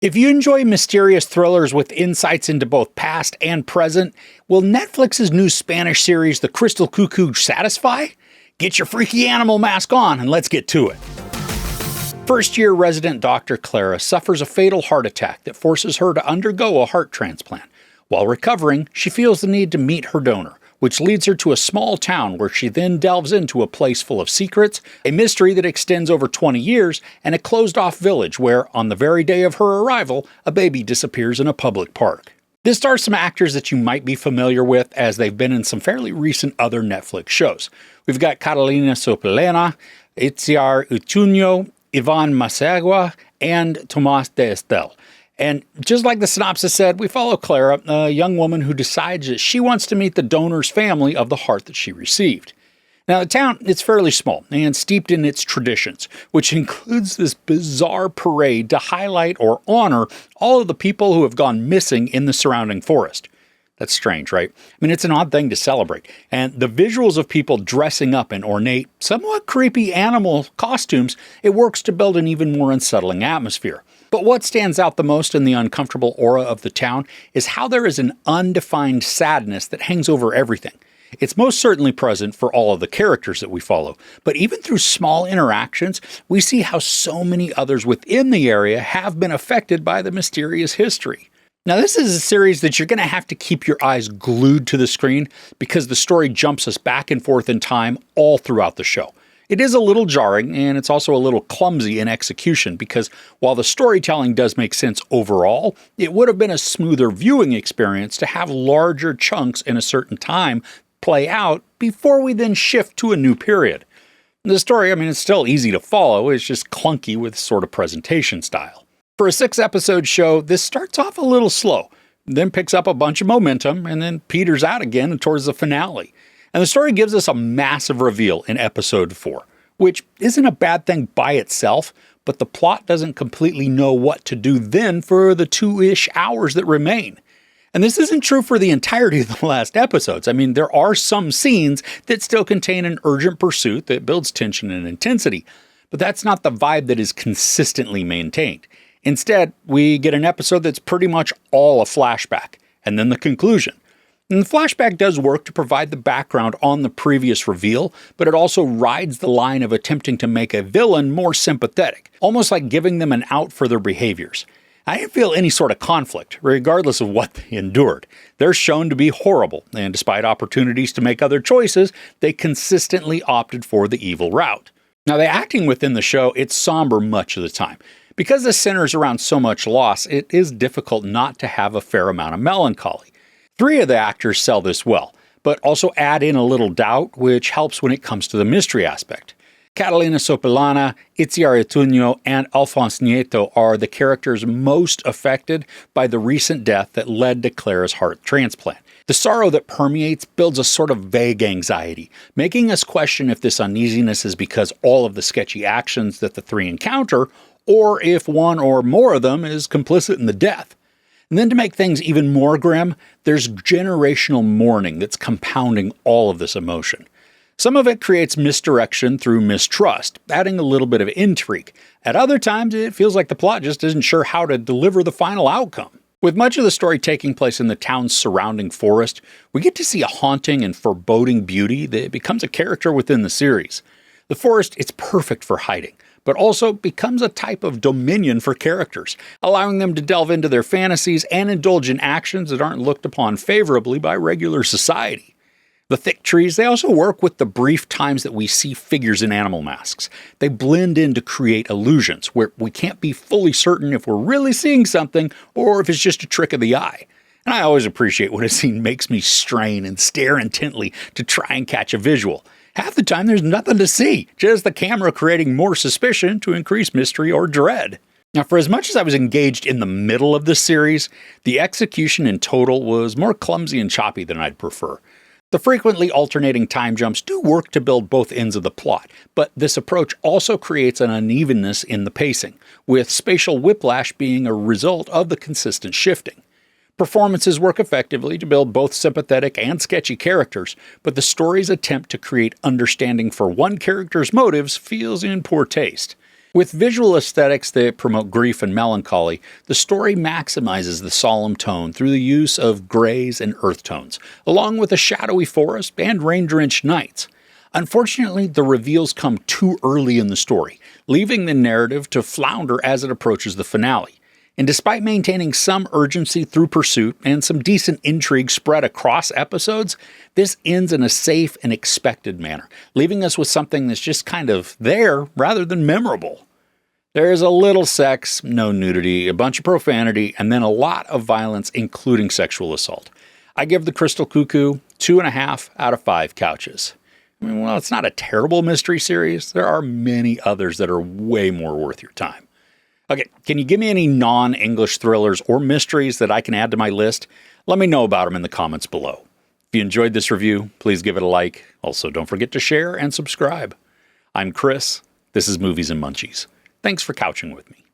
If you enjoy mysterious thrillers with insights into both past and present, will Netflix's new Spanish series, The Crystal Cuckoo, satisfy? Get your freaky animal mask on and let's get to it. First-year resident Dr. Clara suffers a fatal heart attack that forces her to undergo a heart transplant. While recovering, she feels the need to meet her donor, which leads her to a small town where she then delves into a place full of secrets, a mystery that extends over 20 years, and a closed-off village where, on the very day of her arrival, a baby disappears in a public park. This stars some actors that you might be familiar with, as they've been in some fairly recent other Netflix shows. We've got Catalina Sopelana, Itziar Ituno, Ivan Massague, and Tomas del Estal. And just like the synopsis said, we follow Clara, a young woman who decides that she wants to meet the donor's family of the heart that she received. Now, the town is fairly small and steeped in its traditions, which includes this bizarre parade to highlight or honor all of the people who have gone missing in the surrounding forest. That's strange, right? I mean, it's an odd thing to celebrate. And the visuals of people dressing up in ornate, somewhat creepy animal costumes, it works to build an even more unsettling atmosphere. But what stands out the most in the uncomfortable aura of the town is how there is an undefined sadness that hangs over everything. It's most certainly present for all of the characters that we follow, but even through small interactions, we see how so many others within the area have been affected by the mysterious history. Now, this is a series that you're going to have to keep your eyes glued to the screen because the story jumps us back and forth in time all throughout the show. It is a little jarring, and it's also a little clumsy in execution because while the storytelling does make sense overall, it would have been a smoother viewing experience to have larger chunks in a certain time play out before we then shift to a new period. The story, it's still easy to follow, it's just clunky with sort of presentation style. For a 6-episode show, this starts off a little slow, then picks up a bunch of momentum, and then peters out again towards the finale. And the story gives us a massive reveal in episode 4, which isn't a bad thing by itself, but the plot doesn't completely know what to do then for the 2-ish hours that remain. And this isn't true for the entirety of the last episodes. There are some scenes that still contain an urgent pursuit that builds tension and intensity, but that's not the vibe that is consistently maintained. Instead, we get an episode that's pretty much all a flashback, and then the conclusion. And the flashback does work to provide the background on the previous reveal, but it also rides the line of attempting to make a villain more sympathetic, almost like giving them an out for their behaviors. I didn't feel any sort of conflict, regardless of what they endured. They're shown to be horrible, and despite opportunities to make other choices, they consistently opted for the evil route. Now, the acting within the show, it's somber much of the time. Because this centers around so much loss, it is difficult not to have a fair amount of melancholy. 3 of the actors sell this well, but also add in a little doubt, which helps when it comes to the mystery aspect. Catalina Sopelana, Itziar Ituno, and Alphonse Nieto are the characters most affected by the recent death that led to Clara's heart transplant. The sorrow that permeates builds a sort of vague anxiety, making us question if this uneasiness is because all of the sketchy actions that the 3 encounter, or if one or more of them is complicit in the death. And then to make things even more grim, there's generational mourning that's compounding all of this emotion. Some of it creates misdirection through mistrust, adding a little bit of intrigue. At other times, it feels like the plot just isn't sure how to deliver the final outcome. With much of the story taking place in the town's surrounding forest, we get to see a haunting and foreboding beauty that becomes a character within the series. The forest, it's perfect for hiding, but also becomes a type of dominion for characters, allowing them to delve into their fantasies and indulge in actions that aren't looked upon favorably by regular society. The thick trees, they also work with the brief times that we see figures in animal masks. They blend in to create illusions where we can't be fully certain if we're really seeing something or if it's just a trick of the eye. And I always appreciate when a scene makes me strain and stare intently to try and catch a visual. Half the time there's nothing to see, just the camera creating more suspicion to increase mystery or dread. Now, for as much as I was engaged in the middle of this series, the execution in total was more clumsy and choppy than I'd prefer. The frequently alternating time jumps do work to build both ends of the plot, but this approach also creates an unevenness in the pacing, with spatial whiplash being a result of the consistent shifting. Performances work effectively to build both sympathetic and sketchy characters, but the story's attempt to create understanding for one character's motives feels in poor taste. With visual aesthetics that promote grief and melancholy, the story maximizes the solemn tone through the use of grays and earth tones, along with a shadowy forest and rain-drenched nights. Unfortunately, the reveals come too early in the story, leaving the narrative to flounder as it approaches the finale. And despite maintaining some urgency through pursuit and some decent intrigue spread across episodes, this ends in a safe and expected manner, leaving us with something that's just kind of there rather than memorable. There's a little sex, no nudity, a bunch of profanity, and then a lot of violence, including sexual assault. I give The Crystal Cuckoo 2.5 out of 5 couches. I mean, well, it's not a terrible mystery series. There are many others that are way more worth your time. Okay, can you give me any non-English thrillers or mysteries that I can add to my list? Let me know about them in the comments below. If you enjoyed this review, please give it a like. Also, don't forget to share and subscribe. I'm Chris. This is Movies and Munchies. Thanks for couching with me.